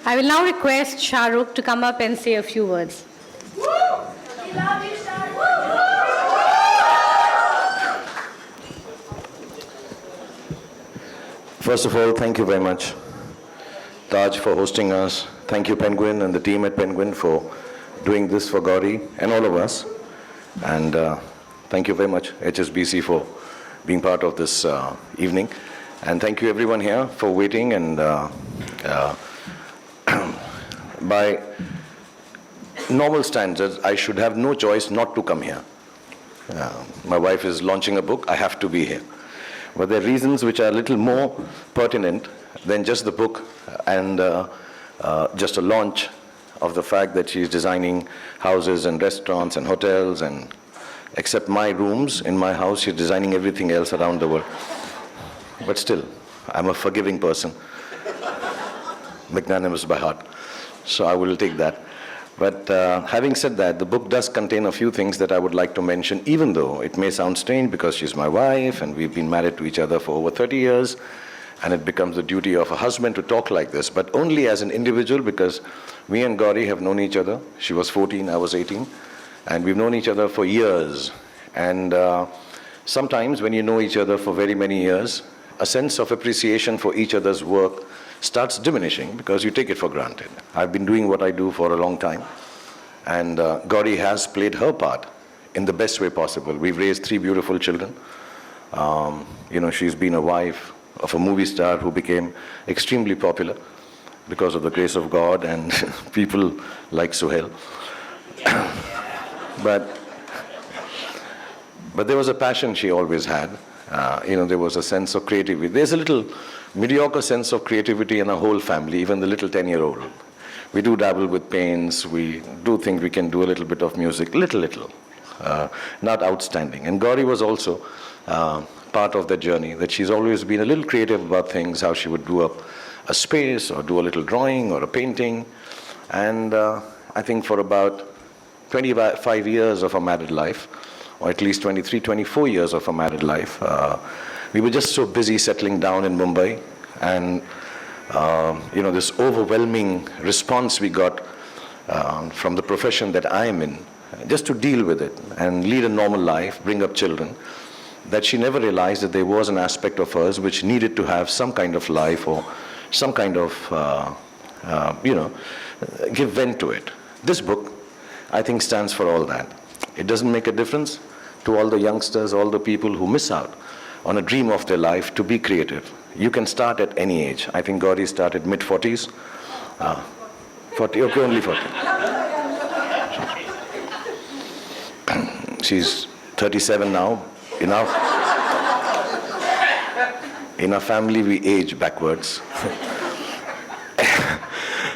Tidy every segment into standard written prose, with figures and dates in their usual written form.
I will now request Shah Rukh to come up and say a few words. First of all, thank you very much, Taj, for hosting us. Thank you, Penguin, and the team at Penguin for doing this for Gauri and all of us. And thank you very much, HSBC, for being part of this evening. And thank you, everyone here, for waiting. And by normal standards, I should have no choice not to come here. My wife is launching a book. I have to be here. But there are reasons which are a little more pertinent than just the book and just a launch of the fact that she's designing houses and restaurants and hotels, and except my rooms in my house, she's designing everything else around the world. But still, I'm a forgiving person, magnanimous by heart, so I will take that. But having said that, the book does contain a few things that I would like to mention, even though it may sound strange because she's my wife and we've been married to each other for over 30 years, and it becomes the duty of a husband to talk like this, but only as an individual, because me and Gauri have known each other. She was 14, I was 18, and we've known each other for years. And sometimes when you know each other for very many years, a sense of appreciation for each other's work starts diminishing because you take it for granted. I've been doing what I do for a long time, and Gauri has played her part in the best way possible. We've raised 3 beautiful children. She's been a wife of a movie star who became extremely popular because of the grace of God and people like Suhail. But there was a passion she always had. There was a sense of creativity. There's a little mediocre sense of creativity in our whole family, even the little 10-year-old. We do dabble with paints. We do think we can do a little bit of music, little, not outstanding. And Gauri was also part of that journey, that she's always been a little creative about things, how she would do up a space or do a little drawing or a painting. And I think for about 25 years of our married life, or at least 23, 24 years of our married life, we were just so busy settling down in Mumbai, and this overwhelming response we got from the profession that I am in, just to deal with it and lead a normal life, bring up children, that she never realized that there was an aspect of hers which needed to have some kind of life or some kind of, give vent to it. This book, I think, stands for all that. It doesn't make a difference to all the youngsters, all the people who miss out on a dream of their life to be creative. You can start at any age. I think Gauri started mid-40s. 40, okay, only 40. She's 37 now. In our family, we age backwards.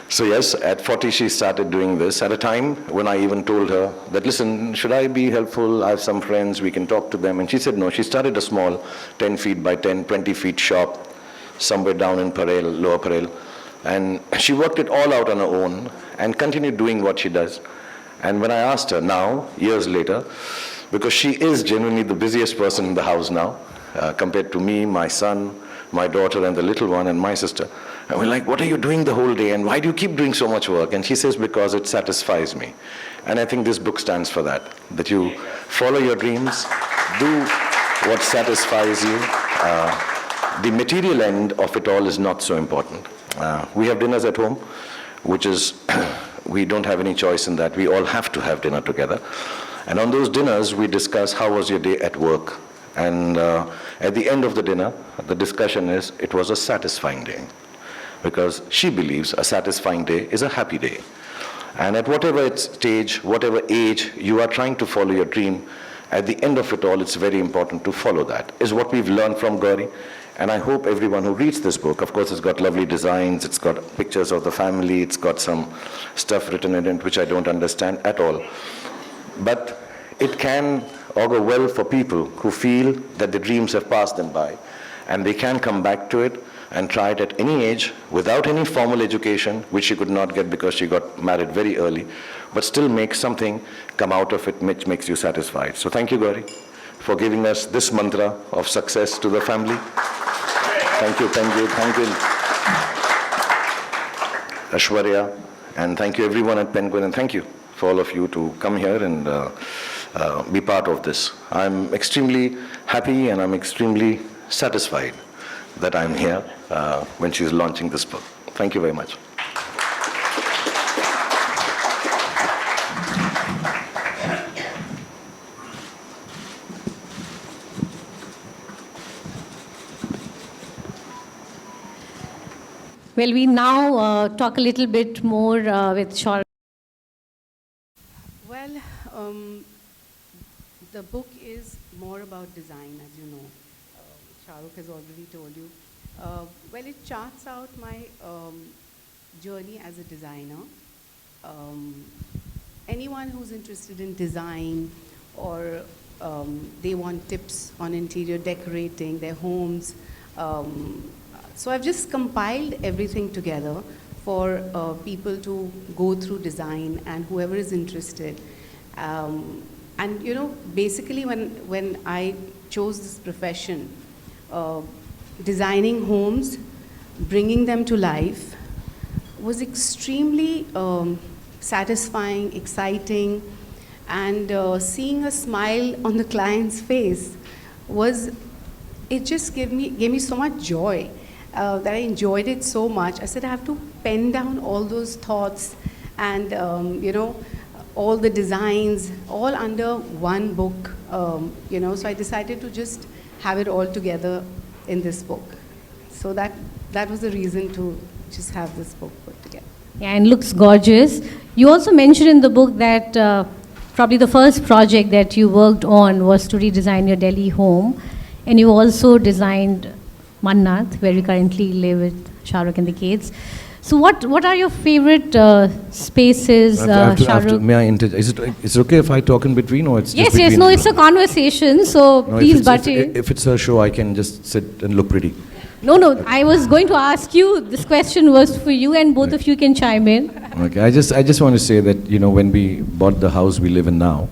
So yes, at 40 she started doing this at a time when I even told her that, listen, should I be helpful? I have some friends, we can talk to them. And she said no. She started a small 10 feet by 10, 20 feet shop somewhere down in Parel, Lower Parel. And she worked it all out on her own and continued doing what she does. And when I asked her now, years later, because she is genuinely the busiest person in the house now, compared to me, my son, my daughter, and the little one, and my sister. And we're like, what are you doing the whole day? And why do you keep doing so much work? And she says, because it satisfies me. And I think this book stands for that you follow your dreams, do what satisfies you. The material end of it all is not so important. We have dinners at home, which is, we don't have any choice in that. We all have to have dinner together. And on those dinners, we discuss how was your day at work. And at the end of the dinner, the discussion is, it was a satisfying day. Because she believes a satisfying day is a happy day. And at whatever stage, whatever age you are trying to follow your dream, at the end of it all, it's very important to follow that, is what we've learned from Gauri. And I hope everyone who reads this book, of course it's got lovely designs, it's got pictures of the family, it's got some stuff written in it which I don't understand at all. But it can augur well for people who feel that the dreams have passed them by, and they can come back to it and try it at any age without any formal education, which she could not get because she got married very early, but still make something come out of it which makes you satisfied. So thank you, Gauri, for giving us this mantra of success to the family. Thank you, Ashwarya, and thank you everyone at Penguin, and thank you for all of you to come here and be part of this. I'm extremely happy and I'm extremely satisfied that I'm here when she's launching this book. Thank you very much. Well, we now talk a little bit more with Shah. Well, the book is more about design, as you know. Shah Rukh has already told you. Well, it charts out my journey as a designer. Anyone who's interested in design or they want tips on interior decorating their homes. So I've just compiled everything together for people to go through design and whoever is interested. And you know, basically when I chose this profession, designing homes, bringing them to life was extremely satisfying, exciting, and seeing a smile on the client's face it just gave me so much joy. That I enjoyed it so much. I said I have to pen down all those thoughts and you know, all the designs all under one book, you know, so I decided to just have it all together in this book. So that was the reason to just have this book put together. Yeah, and looks gorgeous. You also mentioned in the book that probably the first project that you worked on was to redesign your Delhi home, and you also designed Mannath, where we currently live with Shah Rukh and the kids. So what are your favorite spaces, Shah Rukh? May I interject? Is it okay if I talk in between, or it's just Yes, between? no, it's a conversation, so No, please butt in. if it's a show, I can just sit and look pretty. No, I was going to ask you, this question was for you, and both of you can chime in. Okay, I just want to say that, you know, when we bought the house we live in now,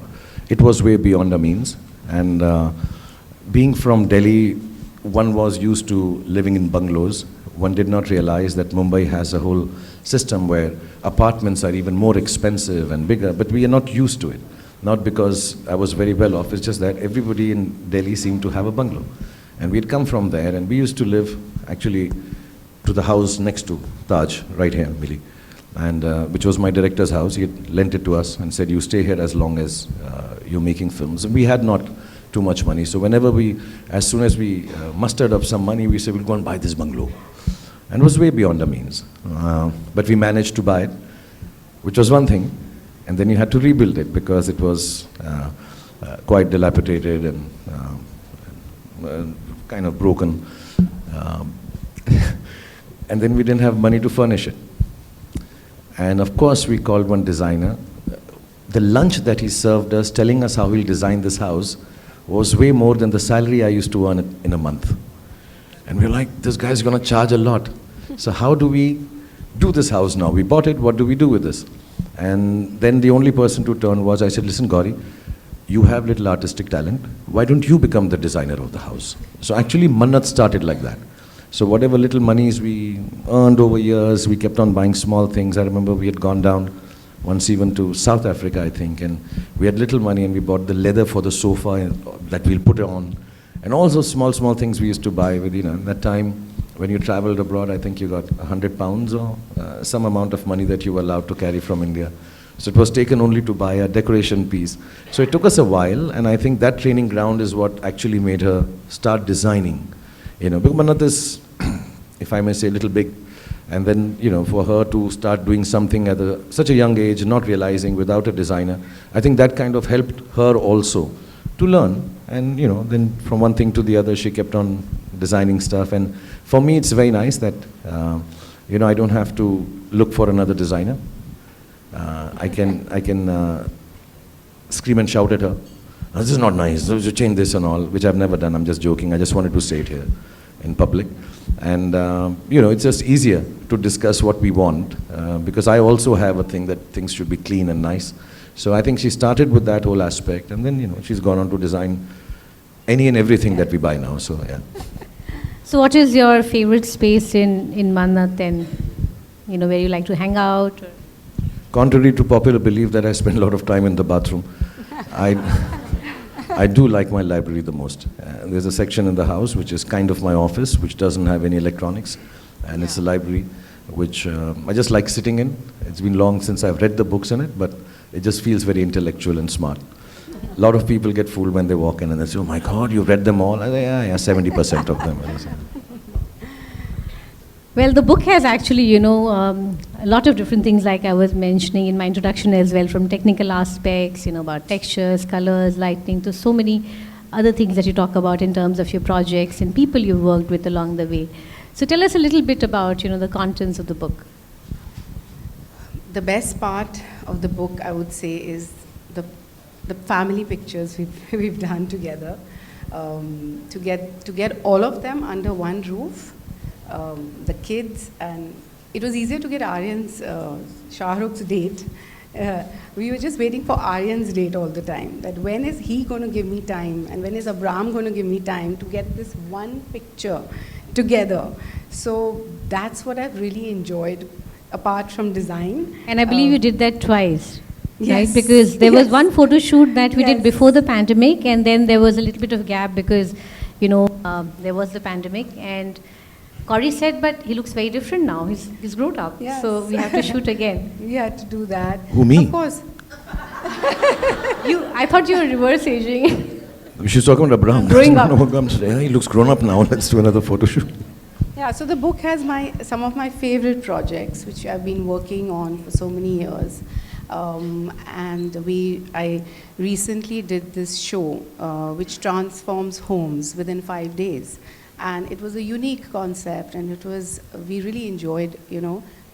it was way beyond our means. And being from Delhi, one was used to living in bungalows. One did not realize that Mumbai has a whole system where apartments are even more expensive and bigger, but we are not used to it. Not because I was very well off, it's just that everybody in Delhi seemed to have a bungalow. And we'd come from there, and we used to live actually to the house next to Taj, right here, Millie, and which was my director's house. He had lent it to us and said, you stay here as long as you're making films. And we had not too much money. So whenever as soon as we mustered up some money, we said, we'll go and buy this bungalow. And it was way beyond our means. But we managed to buy it, which was one thing. And then you had to rebuild it because it was quite dilapidated and kind of broken. And then we didn't have money to furnish it. And of course, we called one designer. The lunch that he served us, telling us how he'll design this house, was way more than the salary I used to earn in a month. And we're like, this guy's going to charge a lot. So how do we do this house now? We bought it, what do we do with this? And then the only person to turn was, I said, listen, Gauri, you have little artistic talent. Why don't you become the designer of the house? So actually, Mannath started like that. So whatever little monies we earned over years, we kept on buying small things. I remember we had gone down once even to South Africa, I think, and we had little money and we bought the leather for the sofa that we'll put on. And all those small things we used to buy with, you know, that time when you traveled abroad, I think you got 100 pounds or some amount of money that you were allowed to carry from India. So it was taken only to buy a decoration piece. So it took us a while, and I think that training ground is what actually made her start designing. You know, because Mannath is, if I may say, a little big. And then, you know, for her to start doing something at such a young age, not realizing without a designer, I think that kind of helped her also to learn. And, you know, then from one thing to the other, she kept on designing stuff. And for me, it's very nice that, you know, I don't have to look for another designer. I can scream and shout at her, this is not nice, you change this and all, which I've never done. I'm just joking. I just wanted to say it here in public. And, you know, it's just easier to discuss what we want, because I also have a thing that things should be clean and nice. So I think she started with that whole aspect, and then, you know, she's gone on to design any and everything that we buy now, so yeah. So what is your favorite space in Mannat and, where you like to hang out? Or? Contrary to popular belief that I spend a lot of time in the bathroom, I do like my library the most. There's a section in the house which is kind of my office, which doesn't have any electronics, and it's a library which I just like sitting in. It's been long since I've read the books in it, but it just feels very intellectual and smart. A lot of people get fooled when they walk in and they say, "Oh my God, you've read them all?" I say, yeah, 70% of them. Well, the book has actually, a lot of different things, like I was mentioning in my introduction as well, from technical aspects, about textures, colors, lighting, to so many other things that you talk about in terms of your projects and people you worked with along the way. So tell us a little bit about, the contents of the book. The best part of the book, I would say, is the family pictures we've done together. To get all of them under one roof. The kids, and it was easier to get Aryan's, Shah Rukh's date. We were just waiting for Aryan's date all the time, that when is he going to give me time, and when is Abram going to give me time to get this one picture together. So that's what I've really enjoyed, apart from design. And I believe you did that twice. Yes. Right? Because there was one photo shoot that we did Yes. before the pandemic, and then there was a little bit of gap because, there was the pandemic, and Gauri said, but he looks very different now. He's grown up. Yes. So we have to shoot again. We had to do that. Who, me? Of course. I thought you were reverse aging. She's talking about Abraham. Growing up. Yeah, he looks grown up now. Let's do another photo shoot. Yeah, so the book has some of my favorite projects, which I've been working on for so many years. And I recently did this show, which transforms homes within 5 days. And it was a unique concept, and we really enjoyed,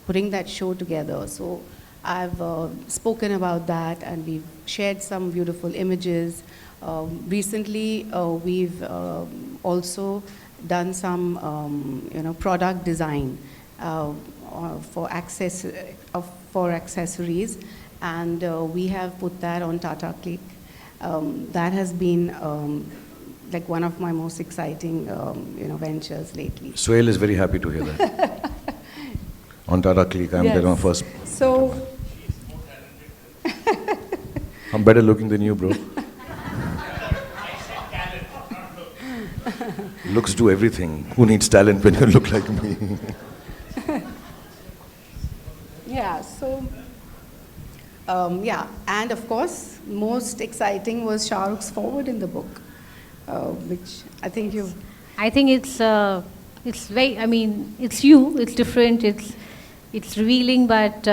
putting that show together. So I've spoken about that, and we've shared some beautiful images. Recently, we've also done some, product design for accessories, and we have put that on Tata Click. That has been like one of my most exciting, ventures lately. Suhail is very happy to hear that. On Tata Click, I'm there on first. So, I'm better looking than you, bro. Looks do everything. Who needs talent when you look like me? yeah, so, and of course, most exciting was Shah Rukh's forward in the book, which I think you... I think it's very, it's you, it's different, it's revealing, but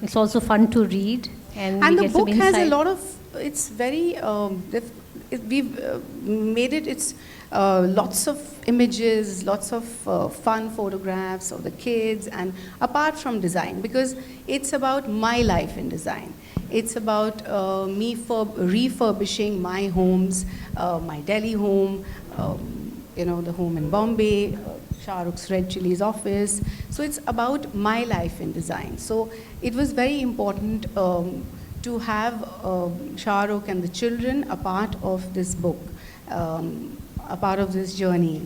it's also fun to read. And the book has a lot of, it's very, we've made it, it's lots of images, lots of fun photographs of the kids, and apart from design, because it's about my life in design. It's about me refurbishing my homes, my Delhi home, the home in Bombay, Shah Rukh's Red Chili's office. So it's about my life in design. So it was very important to have Shah Rukh and the children a part of this book, a part of this journey,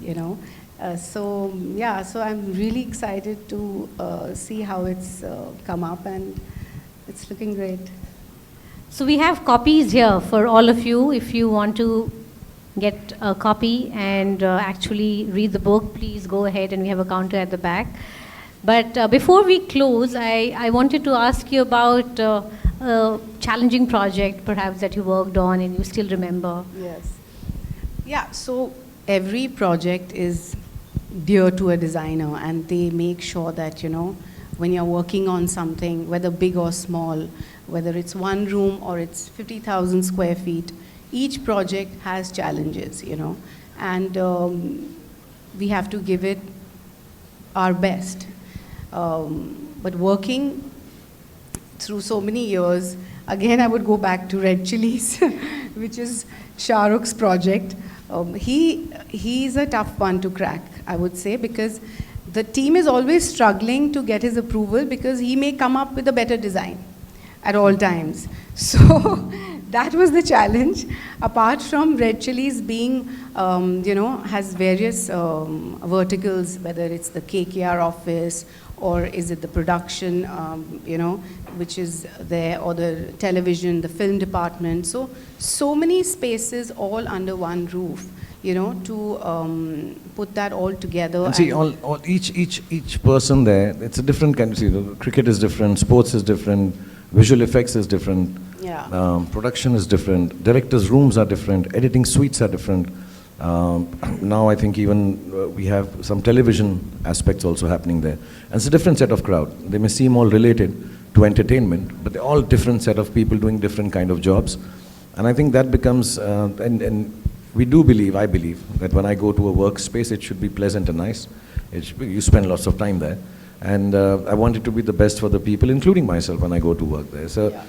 So I'm really excited to see how it's come up, and it's looking great. So we have copies here for all of you. If you want to get a copy and actually read the book, please go ahead, and we have a counter at the back. But before we close, I wanted to ask you about a challenging project perhaps that you worked on and you still remember. Yes. Yeah, so every project is dear to a designer, and they make sure that, when you're working on something, whether big or small, whether it's one room or it's 50,000 square feet, each project has challenges, and we have to give it our best. But working through so many years, again I would go back to Red Chili's, which is Shah Rukh's project. He's a tough one to crack, I would say, because the team is always struggling to get his approval, because he may come up with a better design at all times. So that was the challenge. Apart from Red Chillies being, has various verticals, whether it's the KKR office or is it the production, which is there, or the television, the film department. So many spaces all under one roof, to put that all together. And see, each person there, it's a different kind of, cricket is different, sports is different, visual effects is different, yeah. Production is different, directors' rooms are different, editing suites are different. Now I think even we have some television aspects also happening there. And it's a different set of crowd. They may seem all related to entertainment, but they're all different set of people doing different kind of jobs. And I think that becomes, and we do believe, I believe, that when I go to a workspace, it should be pleasant and nice. You spend lots of time there. And I want it to be the best for the people, including myself, when I go to work there. So Yeah.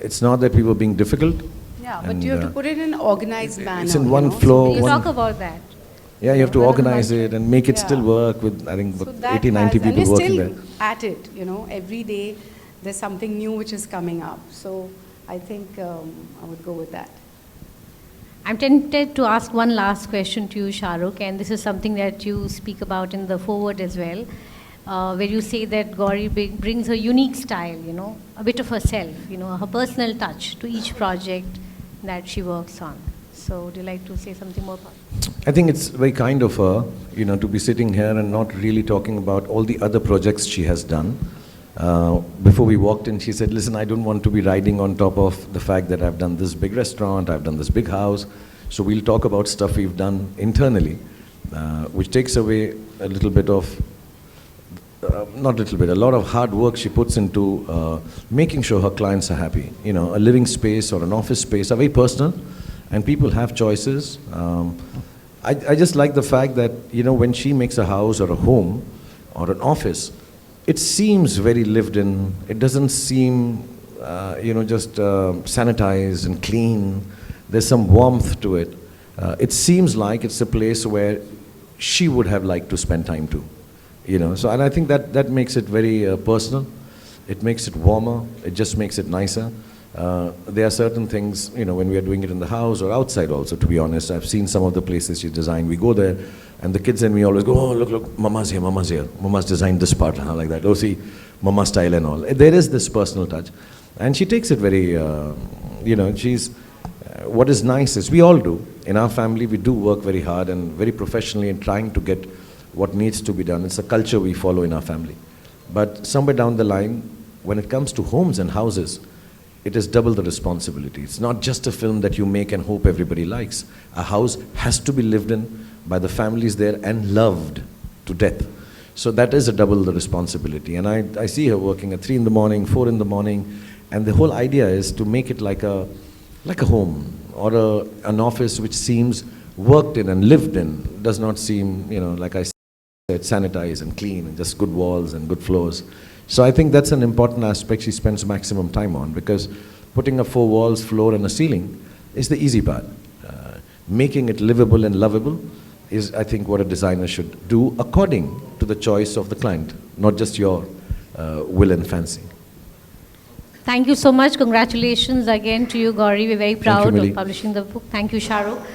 it's not that we were being difficult. Yeah, but you have to put it in an organized manner. It's in one floor. You one- talk about that. Yeah, you have to Well, organize it and make it still yeah. work with, I think, So about that 80, 90 and people we're working still there. at it, every day there's something new which is coming up. So I think I would go with that. I'm tempted to ask one last question to you, Shah Rukh, and this is something that you speak about in the foreword as well, where you say that Gauri brings a unique style, a bit of herself, her personal touch to each project that she works on. So would you like to say something more about it? I think it's very kind of her, to be sitting here and not really talking about all the other projects she has done. Before we walked in, she said, listen, I don't want to be riding on top of the fact that I've done this big restaurant, I've done this big house. So we'll talk about stuff we've done internally, which takes away a little bit of, not a little bit, a lot of hard work she puts into making sure her clients are happy. A living space or an office space are very personal, and people have choices. I just like the fact that, when she makes a house or a home or an office, it seems very lived in. It doesn't seem, just sanitized and clean. There's some warmth to it. It seems like it's a place where she would have liked to spend time to. So, and I think that makes it very personal. It makes it warmer. It just makes it nicer. There are certain things, when we are doing it in the house or outside also, to be honest. I've seen some of the places she designed. We go there, and the kids and me always go, oh, look, Mama's here, Mama's here. Mama's designed this part, like that. Oh, see, Mama style and all. There is this personal touch. And she takes it very, she's, what is nice is, we all do. In our family, we do work very hard and very professionally in trying to get what needs to be done. It's a culture we follow in our family. But somewhere down the line, when it comes to homes and houses, it is double the responsibility. It's not just a film that you make and hope everybody likes. A house has to be lived in by the families there and loved to death. So that is a double the responsibility. And I see her working at 3 in the morning, 4 in the morning, and the whole idea is to make it like a home or an office which seems worked in and lived in, does not seem, like I said, sanitized and clean and just good walls and good floors. So I think that's an important aspect she spends maximum time on, because putting up 4 walls, floor and a ceiling is the easy part. Making it livable and lovable is, I think, what a designer should do according to the choice of the client, not just your will and fancy. Thank you so much. Congratulations again to you, Gauri. We're very proud Millie. of publishing the book. Thank you, Shah Rukh.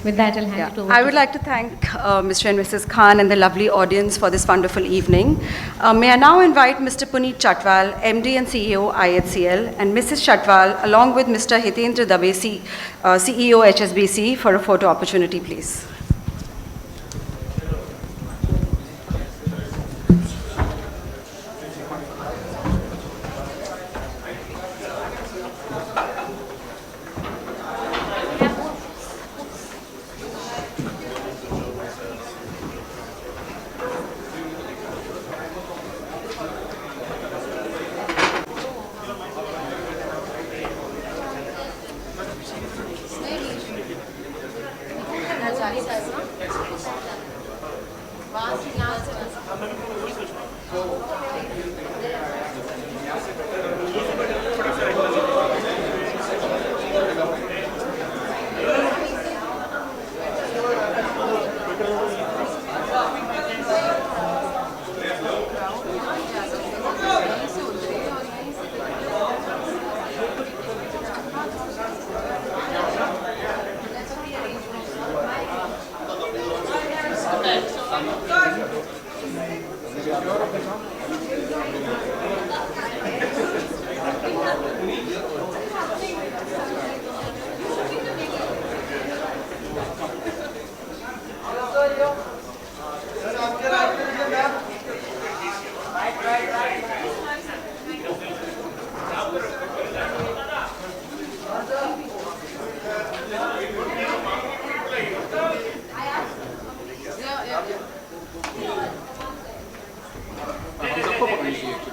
With that, I'll hand it over I to would you. like to thank Mr. and Mrs. Khan and the lovely audience for this wonderful evening. May I now invite Mr. Puneet Chatwal, MD and CEO, IHCL, and Mrs. Chatwal, along with Mr. Hitendra Dave, CEO, HSBC, for a photo opportunity, please.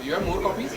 You have more copies?